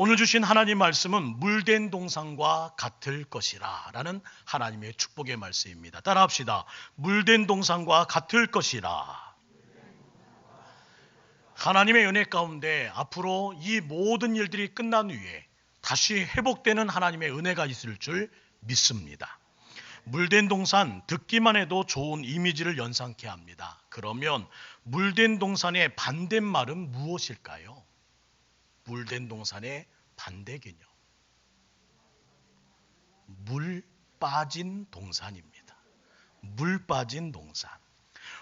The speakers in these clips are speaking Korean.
오늘 주신 하나님 말씀은 물된 동산과 같을 것이라 라는 하나님의 축복의 말씀입니다. 따라합시다. 물된 동산과 같을 것이라. 하나님의 은혜 가운데 앞으로 이 모든 일들이 끝난 후에 다시 회복되는 하나님의 은혜가 있을 줄 믿습니다. 물된 동산, 듣기만 해도 좋은 이미지를 연상케 합니다. 그러면 물된 동산의 반대말은 무엇일까요? 물된 동산의 반대 개념, 물 빠진 동산입니다. 물 빠진 동산.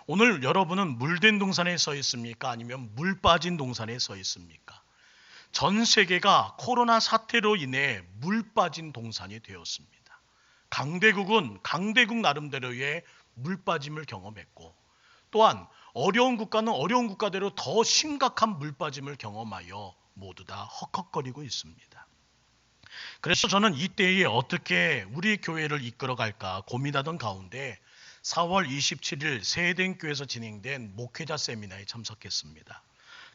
오늘 여러분은 물된 동산에 서 있습니까? 아니면 물 빠진 동산에 서 있습니까? 전 세계가 코로나 사태로 인해 물 빠진 동산이 되었습니다. 강대국은 강대국 나름대로의 물 빠짐을 경험했고, 또한 어려운 국가는 어려운 국가대로 더 심각한 물 빠짐을 경험하여 모두 다 헉헉거리고 있습니다. 그래서 저는 이때에 어떻게 우리 교회를 이끌어갈까 고민하던 가운데 4월 27일 세대교회에서 진행된 목회자 세미나에 참석했습니다.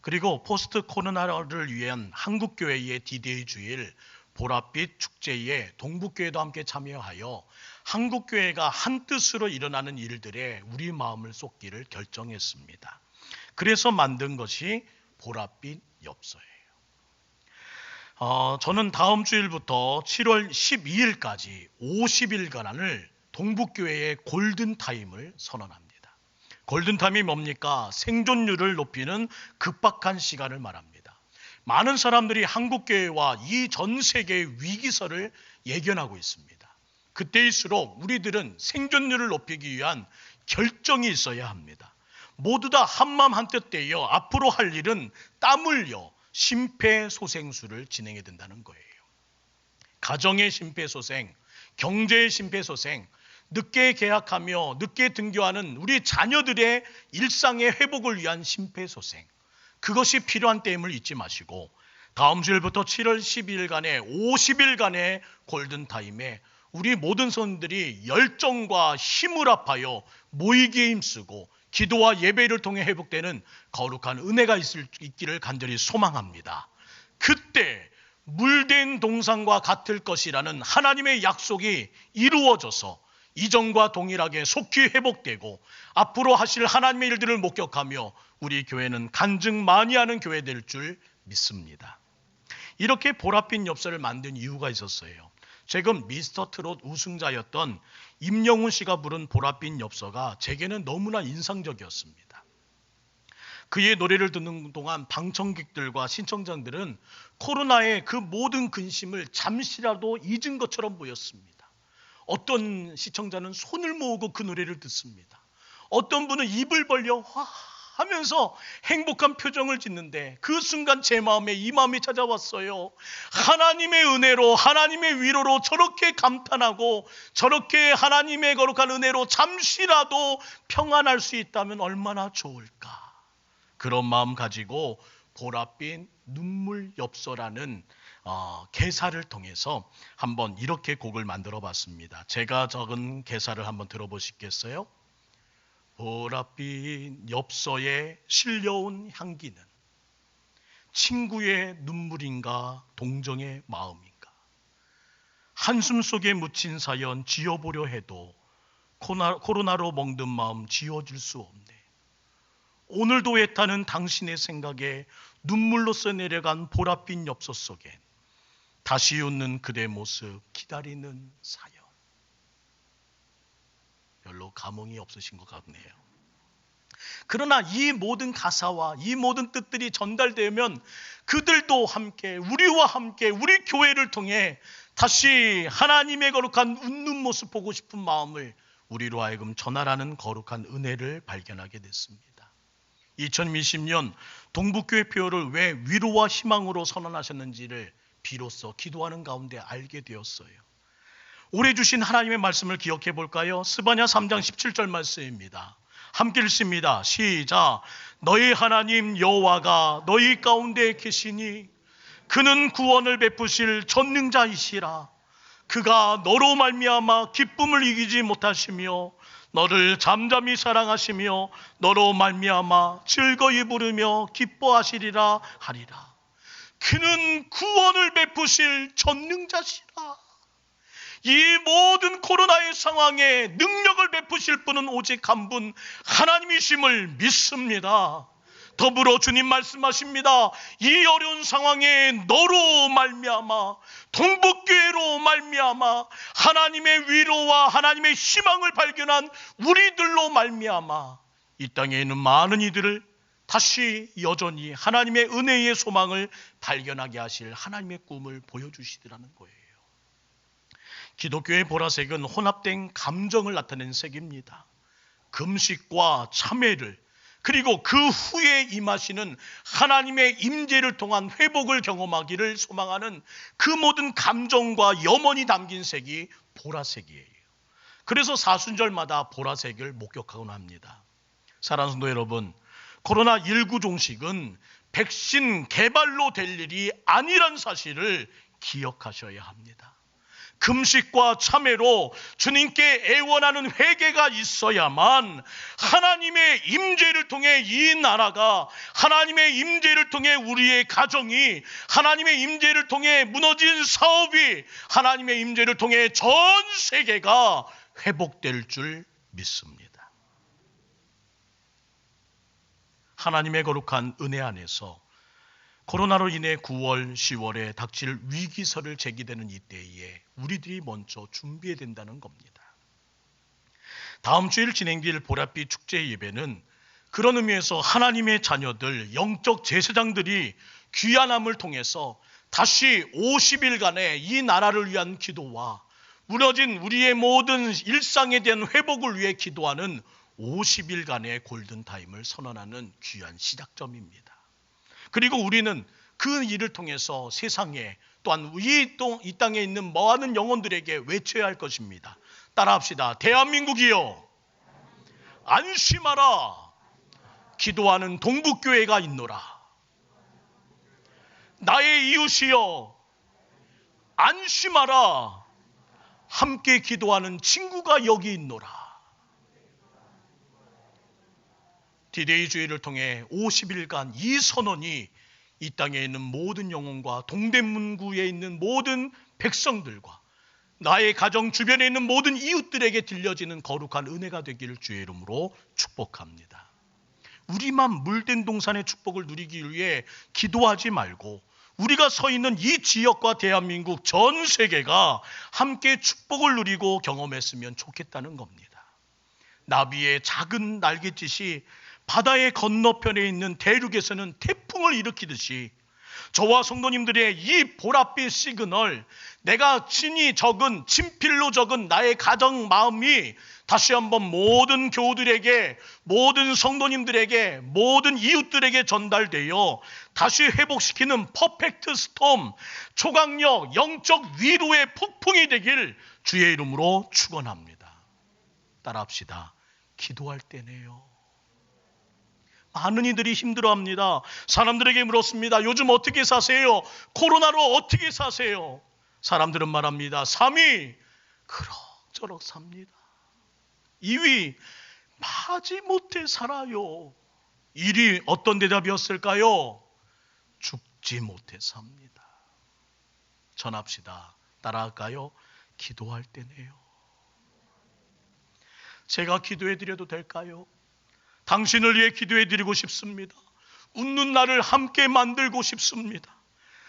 그리고 포스트 코로나를 위한 한국교회의 디데이 주일 보랏빛 축제에 동북교회도 함께 참여하여 한국교회가 한뜻으로 일어나는 일들에 우리 마음을 쏟기를 결정했습니다. 그래서 만든 것이 보랏빛 엽서예요. 저는 다음 주일부터 7월 12일까지 50일간을 동북교회의 골든타임을 선언합니다. 골든타임이 뭡니까? 생존율을 높이는 급박한 시간을 말합니다. 많은 사람들이 한국교회와 이 전 세계의 위기설을 예견하고 있습니다. 그때일수록 우리들은 생존율을 높이기 위한 결정이 있어야 합니다. 모두 다 한마음 한뜻 되어 앞으로 할 일은 땀 흘려 심폐소생술을 진행해야 된다는 거예요. 가정의 심폐소생, 경제의 심폐소생, 늦게 계약하며 늦게 등교하는 우리 자녀들의 일상의 회복을 위한 심폐소생, 그것이 필요한 때임을 잊지 마시고 다음 주일부터 7월 12일간의 50일간의 골든타임에 우리 모든 성도들이 열정과 힘을 합하여 모이기에 힘쓰고 기도와 예배를 통해 회복되는 거룩한 은혜가 있기를 간절히 소망합니다. 그때 물된 동산과 같을 것이라는 하나님의 약속이 이루어져서 이전과 동일하게 속히 회복되고 앞으로 하실 하나님의 일들을 목격하며 우리 교회는 간증 많이 하는 교회 될 줄 믿습니다. 이렇게 보랏빛 엽서를 만든 이유가 있었어요. 최근 미스터 트롯 우승자였던 임영웅 씨가 부른 보랏빛 엽서가 제게는 너무나 인상적이었습니다. 그의 노래를 듣는 동안 방청객들과 신청자들은 코로나의 그 모든 근심을 잠시라도 잊은 것처럼 보였습니다. 어떤 시청자는 손을 모으고 그 노래를 듣습니다. 어떤 분은 입을 벌려 와 하면서 행복한 표정을 짓는데 그 순간 제 마음에 이 마음이 찾아왔어요. 하나님의 은혜로, 하나님의 위로로 저렇게 감탄하고 저렇게 하나님의 거룩한 은혜로 잠시라도 평안할 수 있다면 얼마나 좋을까. 그런 마음 가지고 보랏빛 눈물 엽서라는 개사를 통해서 한번 이렇게 곡을 만들어 봤습니다. 제가 적은 개사를 한번 들어보시겠어요? 보랏빛 엽서에 실려온 향기는 친구의 눈물인가 동정의 마음인가. 한숨 속에 묻힌 사연 지어보려 해도 코로나로 멍든 마음 지워질 수 없네. 오늘도 애타는 당신의 생각에 눈물로써 내려간 보랏빛 엽서 속엔 다시 웃는 그대 모습 기다리는 사연. 별로 감흥이 없으신 것 같네요. 그러나 이 모든 가사와 이 모든 뜻들이 전달되면 그들도 함께 우리와 함께 우리 교회를 통해 다시 하나님의 거룩한 웃는 모습 보고 싶은 마음을 우리로 하여금 전하라는 거룩한 은혜를 발견하게 됐습니다. 2020년 동북교회 표어를 왜 위로와 희망으로 선언하셨는지를 비로소 기도하는 가운데 알게 되었어요. 올해 주신 하나님의 말씀을 기억해 볼까요? 스바냐 3장 17절 말씀입니다. 함께 읽습니다. 시작. 너희 하나님 여호와가 너희 가운데 계시니 그는 구원을 베푸실 전능자이시라. 그가 너로 말미암아 기쁨을 이기지 못하시며 너를 잠잠히 사랑하시며 너로 말미암아 즐거이 부르며 기뻐하시리라 하리라. 그는 구원을 베푸실 전능자시라. 이 모든 코로나의 상황에 능력을 베푸실 분은 오직 한 분, 하나님이심을 믿습니다. 더불어 주님 말씀하십니다. 이 어려운 상황에 너로 말미암아, 동북교회로 말미암아, 하나님의 위로와 하나님의 희망을 발견한 우리들로 말미암아 이 땅에 있는 많은 이들을 다시 여전히 하나님의 은혜의 소망을 발견하게 하실 하나님의 꿈을 보여주시더라는 거예요. 기독교의 보라색은 혼합된 감정을 나타낸 색입니다. 금식과 참회를, 그리고 그 후에 임하시는 하나님의 임재를 통한 회복을 경험하기를 소망하는 그 모든 감정과 염원이 담긴 색이 보라색이에요. 그래서 사순절마다 보라색을 목격하곤 합니다. 사랑하는 성도 여러분, 코로나19 종식은 백신 개발로 될 일이 아니란 사실을 기억하셔야 합니다. 금식과 참회로 주님께 애원하는 회개가 있어야만 하나님의 임재를 통해 이 나라가, 하나님의 임재를 통해 우리의 가정이, 하나님의 임재를 통해 무너진 사업이, 하나님의 임재를 통해 전 세계가 회복될 줄 믿습니다. 하나님의 거룩한 은혜 안에서 코로나로 인해 9월, 10월에 닥칠 위기설을 제기되는 이때에 우리들이 먼저 준비해야 된다는 겁니다. 다음 주일 진행될 보랏빛 축제 예배는 그런 의미에서 하나님의 자녀들, 영적 제사장들이 귀환함을 통해서 다시 50일간의 이 나라를 위한 기도와 무너진 우리의 모든 일상에 대한 회복을 위해 기도하는 50일간의 골든타임을 선언하는 귀한 시작점입니다. 그리고 우리는 그 일을 통해서 세상에, 또한 이 땅에 있는 많은 영혼들에게 외쳐야 할 것입니다. 따라합시다. 대한민국이여, 안심하라. 기도하는 동북교회가 있노라. 나의 이웃이여, 안심하라. 함께 기도하는 친구가 여기 있노라. 디데이 주의를 통해 50일간 이 선언이 이 땅에 있는 모든 영혼과 동대문구에 있는 모든 백성들과 나의 가정 주변에 있는 모든 이웃들에게 들려지는 거룩한 은혜가 되기를 주의 이름으로 축복합니다. 우리만 물된 동산의 축복을 누리기 위해 기도하지 말고 우리가 서 있는 이 지역과 대한민국 전 세계가 함께 축복을 누리고 경험했으면 좋겠다는 겁니다. 나비의 작은 날갯짓이 바다의 건너편에 있는 대륙에서는 태풍을 일으키듯이 저와 성도님들의 이 보랏빛 시그널, 내가 친히 적은, 친필로 적은 나의 가정 마음이 다시 한번 모든 교우들에게, 모든 성도님들에게, 모든 이웃들에게 전달되어 다시 회복시키는 퍼펙트 스톰, 초강력 영적 위로의 폭풍이 되길 주의 이름으로 축원합니다. 따라합시다. 기도할 때네요. 많은 이들이 힘들어합니다. 사람들에게 물었습니다. 요즘 어떻게 사세요? 코로나로 어떻게 사세요? 사람들은 말합니다. 3위 그럭저럭 삽니다. 2위 마지 못해 살아요. 1위 어떤 대답이었을까요? 죽지 못해 삽니다. 전합시다. 따라할까요? 기도할 때네요. 제가 기도해 드려도 될까요? 당신을 위해 기도해 드리고 싶습니다. 웃는 날을 함께 만들고 싶습니다.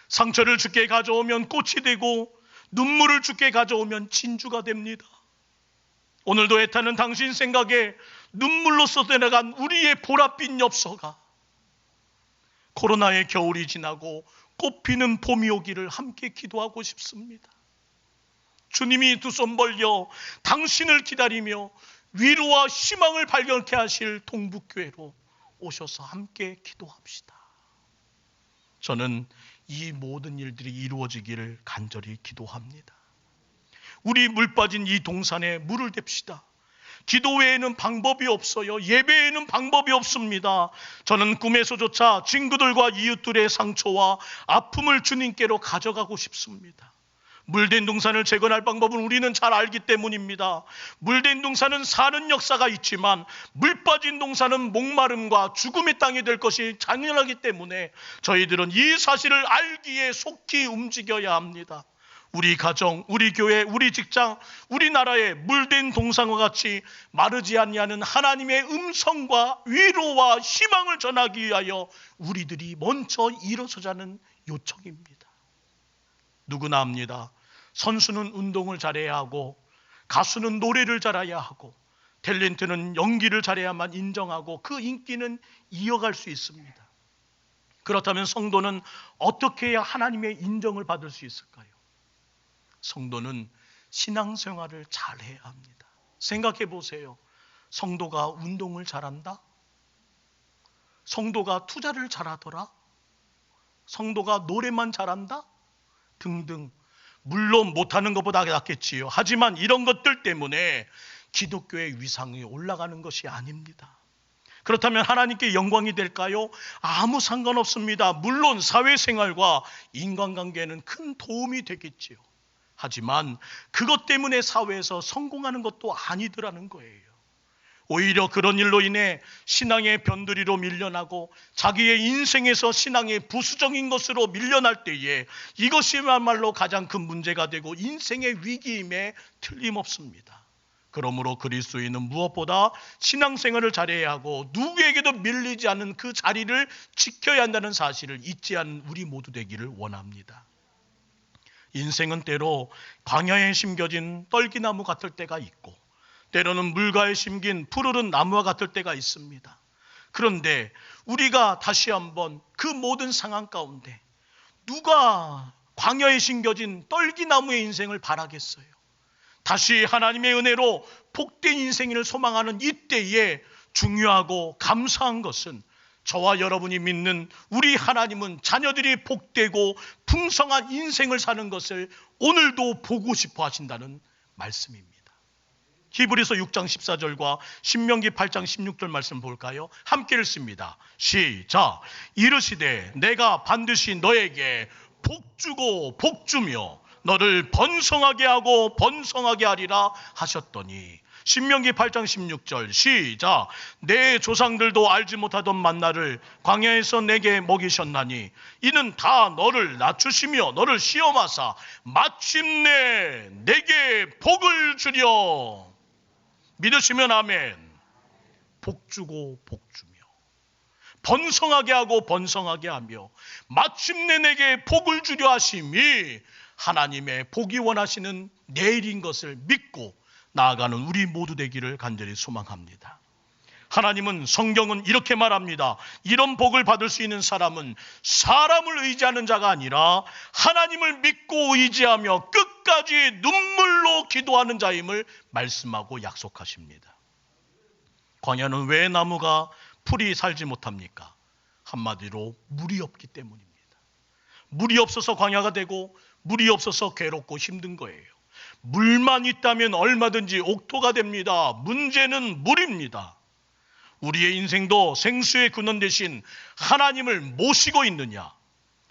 상처를 주께 가져오면 꽃이 되고 눈물을 주께 가져오면 진주가 됩니다. 오늘도 애타는 당신 생각에 눈물로 쏟아내간 우리의 보랏빛 엽서가 코로나의 겨울이 지나고 꽃피는 봄이 오기를 함께 기도하고 싶습니다. 주님이 두 손 벌려 당신을 기다리며 위로와 희망을 발견케 하실 동북교회로 오셔서 함께 기도합시다. 저는 이 모든 일들이 이루어지기를 간절히 기도합니다. 우리 물 빠진 이 동산에 물을 댑시다. 기도 외에는 방법이 없어요. 예배 외에는 방법이 없습니다. 저는 꿈에서조차 친구들과 이웃들의 상처와 아픔을 주님께로 가져가고 싶습니다. 물된 동산을 재건할 방법은 우리는 잘 알기 때문입니다. 물된 동산은 사는 역사가 있지만 물 빠진 동산은 목마름과 죽음의 땅이 될 것이 당연하기 때문에 저희들은 이 사실을 알기에 속히 움직여야 합니다. 우리 가정, 우리 교회, 우리 직장, 우리나라의 물된 동산과 같이 마르지 아니하는 하나님의 음성과 위로와 희망을 전하기 위하여 우리들이 먼저 일어서자는 요청입니다. 누구나 압니다. 선수는 운동을 잘해야 하고, 가수는 노래를 잘해야 하고, 탤런트는 연기를 잘해야만 인정하고 그 인기는 이어갈 수 있습니다. 그렇다면 성도는 어떻게 해야 하나님의 인정을 받을 수 있을까요? 성도는 신앙생활을 잘해야 합니다. 생각해 보세요. 성도가 운동을 잘한다? 성도가 투자를 잘하더라? 성도가 노래만 잘한다? 등등. 물론 못하는 것보다 낫겠지요. 하지만 이런 것들 때문에 기독교의 위상이 올라가는 것이 아닙니다. 그렇다면 하나님께 영광이 될까요? 아무 상관없습니다. 물론 사회생활과 인간관계에는 큰 도움이 되겠지요. 하지만 그것 때문에 사회에서 성공하는 것도 아니더라는 거예요. 오히려 그런 일로 인해 신앙의 변두리로 밀려나고 자기의 인생에서 신앙의 부수적인 것으로 밀려날 때에 이것이야말로 가장 큰 문제가 되고 인생의 위기임에 틀림없습니다. 그러므로 그리스도인은 무엇보다 신앙생활을 잘해야 하고 누구에게도 밀리지 않는 그 자리를 지켜야 한다는 사실을 잊지 않은 우리 모두 되기를 원합니다. 인생은 때로 광야에 심겨진 떨기나무 같을 때가 있고 때로는 물가에 심긴 푸르른 나무와 같을 때가 있습니다. 그런데 우리가 다시 한번 그 모든 상황 가운데 누가 광야에 심겨진 떨기나무의 인생을 바라겠어요? 다시 하나님의 은혜로 복된 인생을 소망하는 이때에 중요하고 감사한 것은 저와 여러분이 믿는 우리 하나님은 자녀들이 복되고 풍성한 인생을 사는 것을 오늘도 보고 싶어 하신다는 말씀입니다. 히브리서 6장 14절과 신명기 8장 16절 말씀 볼까요? 함께 읽습니다. 시작. 이르시되 내가 반드시 너에게 복주고 복주며 너를 번성하게 하고 번성하게 하리라 하셨더니 신명기 8장 16절 시작. 내 조상들도 알지 못하던 만나를 광야에서 내게 먹이셨나니 이는 다 너를 낮추시며 너를 시험하사 마침내 내게 복을 주려. 믿으시면 아멘. 복주고 복주며 번성하게 하고 번성하게 하며 마침내 내게 복을 주려 하심이 하나님의 복이 원하시는 내일인 것을 믿고 나아가는 우리 모두 되기를 간절히 소망합니다. 하나님은 성경은 이렇게 말합니다. 이런 복을 받을 수 있는 사람은 사람을 의지하는 자가 아니라 하나님을 믿고 의지하며 끝까지 눈물로 기도하는 자임을 말씀하고 약속하십니다. 광야는 왜 나무가 풀이 살지 못합니까? 한마디로 물이 없기 때문입니다. 물이 없어서 광야가 되고 물이 없어서 괴롭고 힘든 거예요. 물만 있다면 얼마든지 옥토가 됩니다. 문제는 물입니다. 우리의 인생도 생수의 근원 대신 하나님을 모시고 있느냐,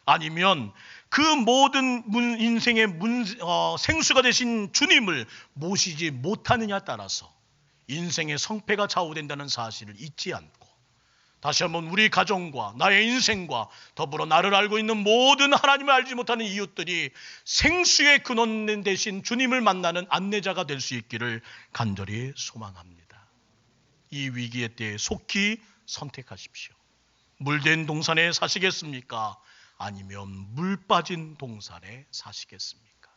아니면 그 모든 인생의 생수가 되신 주님을 모시지 못하느냐에 따라서 인생의 성패가 좌우된다는 사실을 잊지 않고 다시 한번 우리 가정과 나의 인생과 더불어 나를 알고 있는 모든 하나님을 알지 못하는 이웃들이 생수의 근원 대신 주님을 만나는 안내자가 될 수 있기를 간절히 소망합니다. 이 위기의 때에 속히 선택하십시오. 물된 동산에 사시겠습니까? 아니면 물 빠진 동산에 사시겠습니까?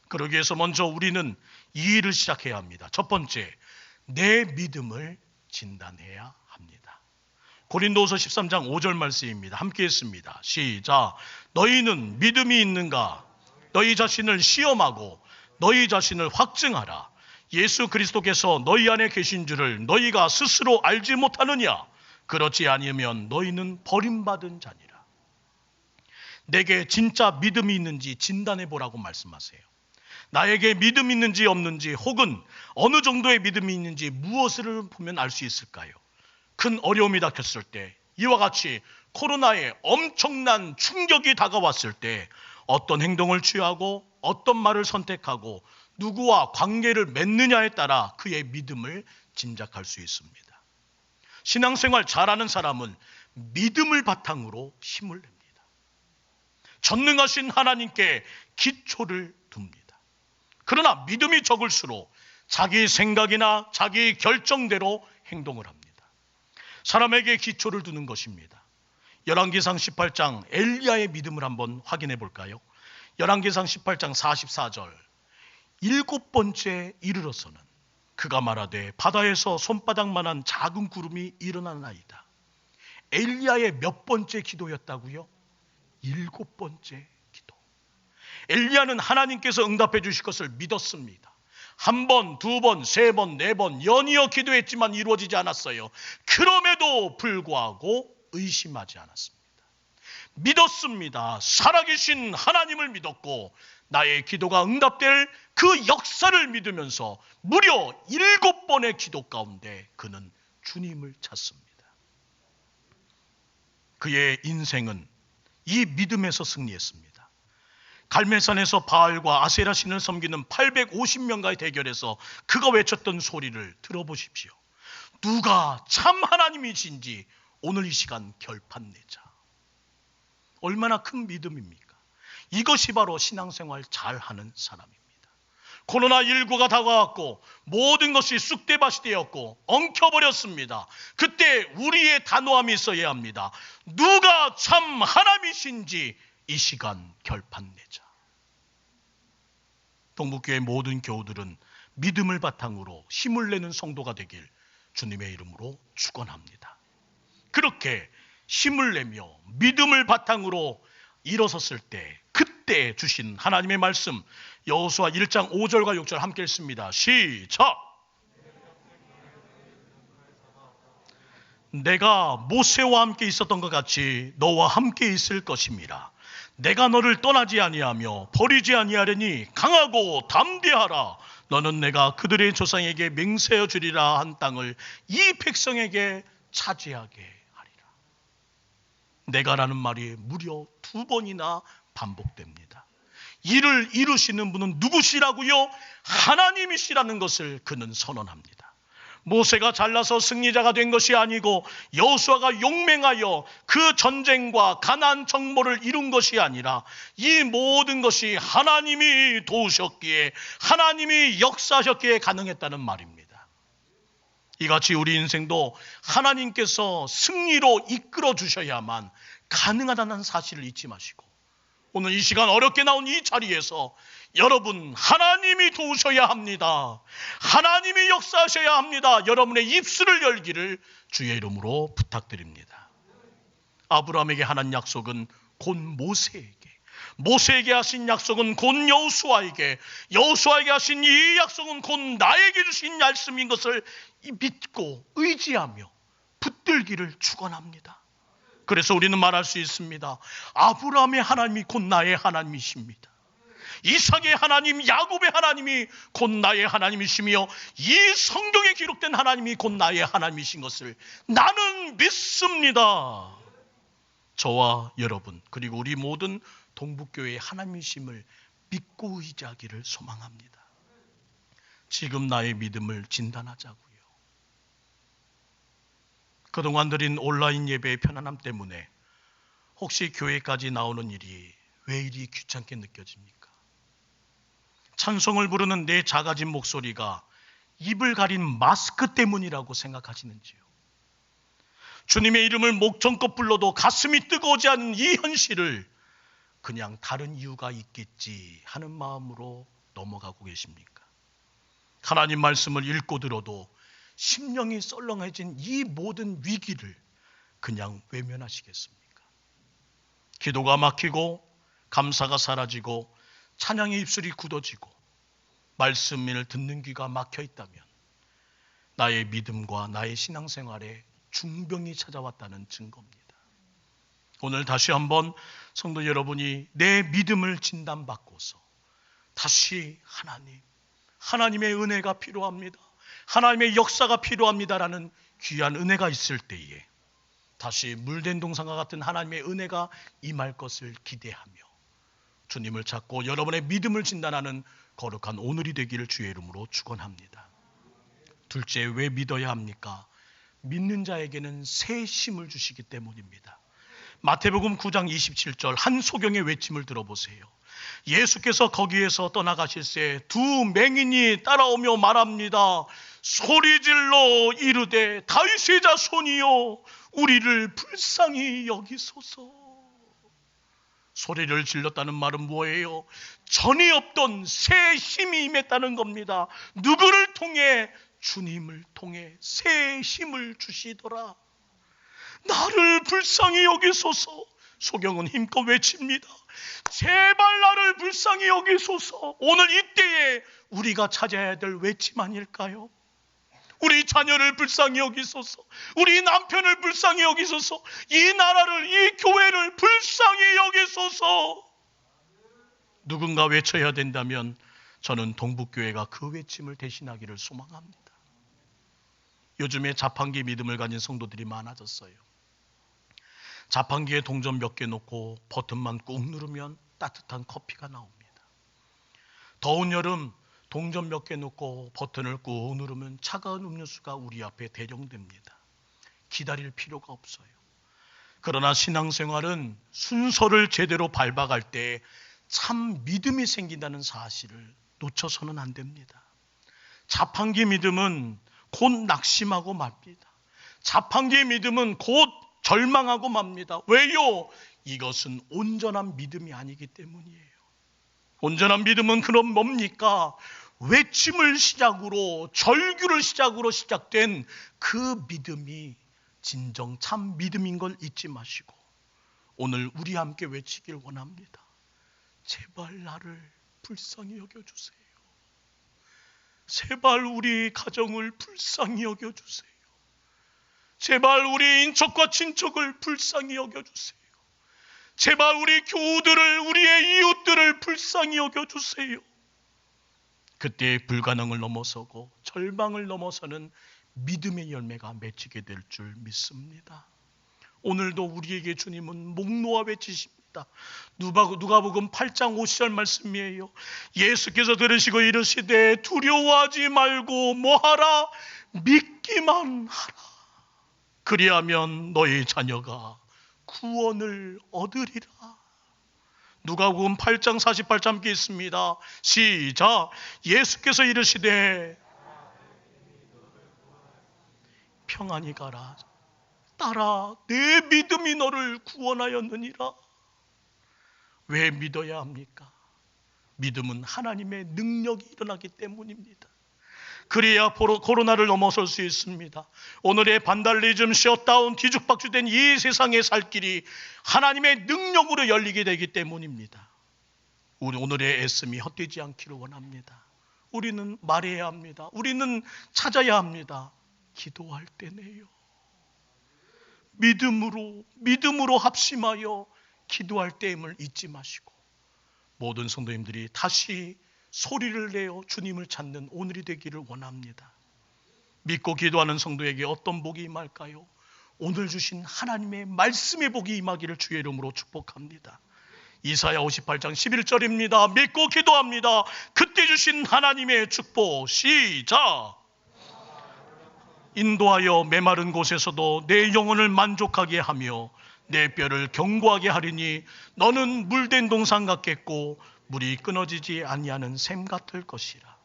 그러기 위해서 먼저 우리는 이 일을 시작해야 합니다. 첫 번째, 내 믿음을 진단해야 합니다. 고린도후서 13장 5절 말씀입니다. 함께 했습니다. 시작. 너희는 믿음이 있는가? 너희 자신을 시험하고 너희 자신을 확증하라. 예수 그리스도께서 너희 안에 계신 줄을 너희가 스스로 알지 못하느냐? 그렇지 아니면 너희는 버림받은 자니라. 내게 진짜 믿음이 있는지 진단해 보라고 말씀하세요. 나에게 믿음이 있는지 없는지 혹은 어느 정도의 믿음이 있는지 무엇을 보면 알 수 있을까요? 큰 어려움이 닥쳤을 때, 이와 같이 코로나의 엄청난 충격이 다가왔을 때 어떤 행동을 취하고 어떤 말을 선택하고 누구와 관계를 맺느냐에 따라 그의 믿음을 짐작할 수 있습니다. 신앙생활 잘하는 사람은 믿음을 바탕으로 힘을 냅니다. 전능하신 하나님께 기초를 둡니다. 그러나 믿음이 적을수록 자기 생각이나 자기 결정대로 행동을 합니다. 사람에게 기초를 두는 것입니다. 열왕기상 18장 엘리야의 믿음을 한번 확인해 볼까요? 열왕기상 18장 44절, 7번째 이르러서는 그가 말하되 바다에서 손바닥만한 작은 구름이 일어나나이다. 엘리야의 몇 번째 기도였다고요? 7번째 기도. 엘리야는 하나님께서 응답해 주실 것을 믿었습니다. 한 번, 두 번, 세 번, 네 번 연이어 기도했지만 이루어지지 않았어요. 그럼에도 불구하고 의심하지 않았습니다. 믿었습니다. 살아계신 하나님을 믿었고 나의 기도가 응답될 그 역사를 믿으면서 무려 7번의 기도 가운데 그는 주님을 찾습니다. 그의 인생은 이 믿음에서 승리했습니다. 갈멜산에서 바알과 아세라 신을 섬기는 850명과의 대결에서 그가 외쳤던 소리를 들어보십시오. 누가 참 하나님이신지 오늘 이 시간 결판내자. 얼마나 큰 믿음입니까? 이것이 바로 신앙생활 잘하는 사람입니다. 코로나19가 다가왔고 모든 것이 쑥대밭이 되었고 엉켜버렸습니다. 그때 우리의 단호함이 있어야 합니다. 누가 참 하나님이신지 이 시간 결판내자. 동북교회 모든 교우들은 믿음을 바탕으로 힘을 내는 성도가 되길 주님의 이름으로 축원합니다. 그렇게 힘을 내며 믿음을 바탕으로 일어섰을 때 그때 주신 하나님의 말씀 여호수아 1장 5절과 6절 함께 읽습니다. 시작! 내가 모세와 함께 있었던 것 같이 너와 함께 있을 것임이라. 내가 너를 떠나지 아니하며 버리지 아니하려니 강하고 담대하라. 너는 내가 그들의 조상에게 맹세하여 주리라 한 땅을 이 백성에게 차지하게 하리라. 내가라는 말이 무려 2번이나 반복됩니다. 이를 이루시는 분은 누구시라고요? 하나님이시라는 것을 그는 선언합니다. 모세가 잘나서 승리자가 된 것이 아니고 여호수아가 용맹하여 그 전쟁과 가나안 정복을 이룬 것이 아니라 이 모든 것이 하나님이 도우셨기에 하나님이 역사하셨기에 가능했다는 말입니다. 이같이 우리 인생도 하나님께서 승리로 이끌어 주셔야만 가능하다는 사실을 잊지 마시고 오늘 이 시간 어렵게 나온 이 자리에서 여러분 하나님이 도우셔야 합니다. 하나님이 역사하셔야 합니다. 여러분의 입술을 열기를 주의 이름으로 부탁드립니다. 아브라함에게 하는 약속은 곧 모세에게 하신 약속은 곧 여호수아에게 하신 이 약속은 곧 나에게 주신 말씀인 것을 믿고 의지하며 붙들기를 축원합니다. 그래서 우리는 말할 수 있습니다. 아브라함의 하나님이 곧 나의 하나님이십니다. 이삭의 하나님, 야곱의 하나님이 곧 나의 하나님이시며 이 성경에 기록된 하나님이 곧 나의 하나님이신 것을 나는 믿습니다. 저와 여러분 그리고 우리 모든 동북교회의 하나님이심을 믿고 의지하기를 소망합니다. 지금 나의 믿음을 진단하자고요. 그동안 드린 온라인 예배의 편안함 때문에 혹시 교회까지 나오는 일이 왜 이리 귀찮게 느껴집니까? 찬송을 부르는 내 작아진 목소리가 입을 가린 마스크 때문이라고 생각하시는지요? 주님의 이름을 목청껏 불러도 가슴이 뜨거워지 않는 이 현실을 그냥 다른 이유가 있겠지 하는 마음으로 넘어가고 계십니까? 하나님 말씀을 읽고 들어도 심령이 썰렁해진 이 모든 위기를 그냥 외면하시겠습니까? 기도가 막히고 감사가 사라지고 찬양의 입술이 굳어지고 말씀을 듣는 귀가 막혀 있다면 나의 믿음과 나의 신앙생활에 중병이 찾아왔다는 증거입니다. 오늘 다시 한번 성도 여러분이 내 믿음을 진단받고서 다시 하나님의 은혜가 필요합니다. 하나님의 역사가 필요합니다라는 귀한 은혜가 있을 때에 다시 물된 동산과 같은 하나님의 은혜가 임할 것을 기대하며 주님을 찾고 여러분의 믿음을 진단하는 거룩한 오늘이 되기를 주의 이름으로 축원합니다. 둘째, 왜 믿어야 합니까? 믿는 자에게는 새 힘을 주시기 때문입니다. 마태복음 9장 27절 한 소경의 외침을 들어보세요. 예수께서 거기에서 떠나가실 새 두 맹인이 따라오며 말합니다. 소리질러 이르되 다윗의 자손이여 우리를 불쌍히 여기소서. 소리를 질렀다는 말은 뭐예요? 전이 없던 새 힘이 임했다는 겁니다. 누구를 통해? 주님을 통해 새 힘을 주시더라. 나를 불쌍히 여기소서. 소경은 힘껏 외칩니다. 제발 나를 불쌍히 여기소서. 오늘 이때에 우리가 찾아야 될 외침 아닐까요? 우리 자녀를 불쌍히 여기소서. 우리 남편을 불쌍히 여기소서. 이 나라를, 이 교회를 불쌍히 여기소서. 누군가 외쳐야 된다면 저는 동북교회가 그 외침을 대신하기를 소망합니다. 요즘에 자판기 믿음을 가진 성도들이 많아졌어요. 자판기에 동전 몇 개 놓고 버튼만 꾹 누르면 따뜻한 커피가 나옵니다. 더운 여름 동전 몇 개 놓고 버튼을 꾹 누르면 차가운 음료수가 우리 앞에 대령됩니다. 기다릴 필요가 없어요. 그러나 신앙생활은 순서를 제대로 밟아갈 때 참 믿음이 생긴다는 사실을 놓쳐서는 안 됩니다. 자판기 믿음은 곧 낙심하고 맙니다. 자판기의 믿음은 곧 절망하고 맙니다. 왜요? 이것은 온전한 믿음이 아니기 때문이에요. 온전한 믿음은 그럼 뭡니까? 외침을 시작으로, 절규를 시작으로 시작된 그 믿음이 진정 참 믿음인 걸 잊지 마시고 오늘 우리 함께 외치길 원합니다. 제발 나를 불쌍히 여겨주세요. 제발 우리 가정을 불쌍히 여겨주세요. 제발 우리 인척과 친척을 불쌍히 여겨주세요. 제발 우리 교우들을, 우리의 이웃들을 불쌍히 여겨주세요. 그때 불가능을 넘어서고 절망을 넘어서는 믿음의 열매가 맺히게 될 줄 믿습니다. 오늘도 우리에게 주님은 목 놓아 외치십니다. 누가복음 8장 50절 말씀이에요. 예수께서 들으시고 이르시되 두려워하지 말고 뭐하라? 믿기만 하라. 그리하면 너희 자녀가 구원을 얻으리라. 누가복음 8장 48절 함께 있습니다. 시작. 예수께서 이르시되 평안히 가라. 딸아, 내 믿음이 너를 구원하였느니라. 왜 믿어야 합니까? 믿음은 하나님의 능력이 일어나기 때문입니다. 그래야 코로나를 넘어설 수 있습니다. 오늘의 반달리즘, 셧다운, 뒤죽박죽된 이 세상의 살 길이 하나님의 능력으로 열리게 되기 때문입니다. 우리 오늘의 애씀이 헛되지 않기를 원합니다. 우리는 말해야 합니다. 우리는 찾아야 합니다. 기도할 때네요. 믿음으로 합심하여 기도할 때임을 잊지 마시고 모든 성도님들이 다시 소리를 내어 주님을 찾는 오늘이 되기를 원합니다. 믿고 기도하는 성도에게 어떤 복이 임할까요? 오늘 주신 하나님의 말씀의 복이 임하기를 주의 이름으로 축복합니다. 이사야 58장 11절입니다. 믿고 기도합니다. 그때 주신 하나님의 축복. 시작. 인도하여 메마른 곳에서도 내 영혼을 만족하게 하며 내 뼈를 견고하게 하리니 너는 물된 동산 같겠고 물이 끊어지지 아니하는 샘 같을 것이라.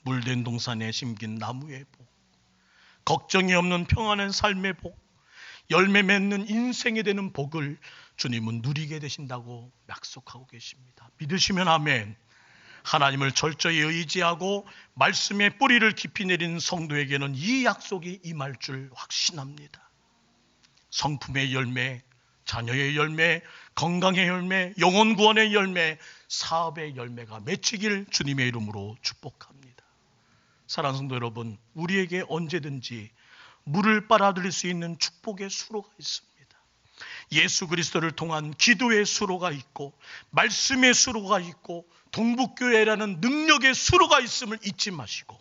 물된 동산에 심긴 나무의 복, 걱정이 없는 평안한 삶의 복, 열매 맺는 인생에 되는 복을 주님은 누리게 되신다고 약속하고 계십니다. 믿으시면 아멘. 하나님을 철저히 의지하고 말씀의 뿌리를 깊이 내린 성도에게는 이 약속이 임할 줄 확신합니다. 성품의 열매, 자녀의 열매, 건강의 열매, 영혼 구원의 열매, 사업의 열매가 맺히길 주님의 이름으로 축복합니다. 사랑하는 성도 여러분, 우리에게 언제든지 물을 빨아들일 수 있는 축복의 수로가 있습니다. 예수 그리스도를 통한 기도의 수로가 있고 말씀의 수로가 있고 동북교회라는 능력의 수로가 있음을 잊지 마시고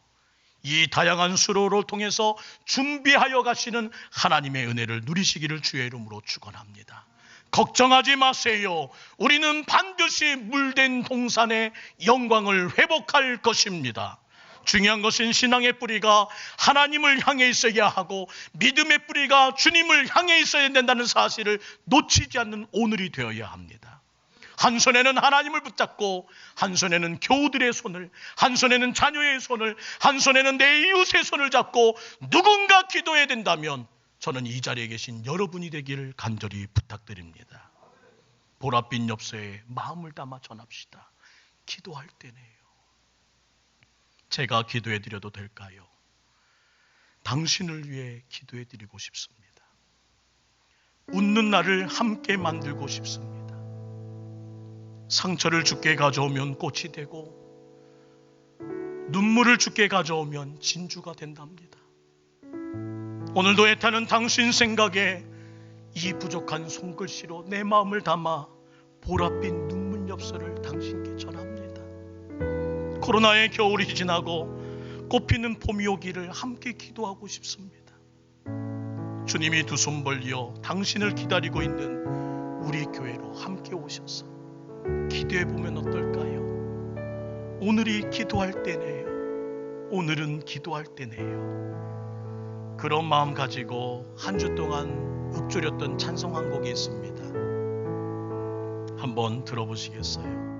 이 다양한 수로를 통해서 준비하여 가시는 하나님의 은혜를 누리시기를 주의 이름으로 축원합니다. 걱정하지 마세요. 우리는 반드시 물된 동산의 영광을 회복할 것입니다. 중요한 것은 신앙의 뿌리가 하나님을 향해 있어야 하고 믿음의 뿌리가 주님을 향해 있어야 된다는 사실을 놓치지 않는 오늘이 되어야 합니다. 한 손에는 하나님을 붙잡고 한 손에는 교우들의 손을, 한 손에는 자녀의 손을, 한 손에는 내 이웃의 손을 잡고 누군가 기도해야 된다면 저는 이 자리에 계신 여러분이 되기를 간절히 부탁드립니다. 보랏빛 엽서에 마음을 담아 전합시다. 기도할 때네요. 제가 기도해 드려도 될까요? 당신을 위해 기도해 드리고 싶습니다. 웃는 날을 함께 만들고 싶습니다. 상처를 주께 가져오면 꽃이 되고 눈물을 주께 가져오면 진주가 된답니다. 오늘도 애타는 당신 생각에 이 부족한 손글씨로 내 마음을 담아 보랏빛 눈물 엽서를 당신께 전합니다. 코로나의 겨울이 지나고 꽃피는 봄이 오기를 함께 기도하고 싶습니다. 주님이 두 손 벌려 당신을 기다리고 있는 우리 교회로 함께 오셔서 기도해 보면 어떨까요? 오늘이 기도할 때네요. 오늘은 기도할 때네요. 그런 마음 가지고 한 주 동안 읊조렸던 찬송 한 곡이 있습니다. 한번 들어보시겠어요?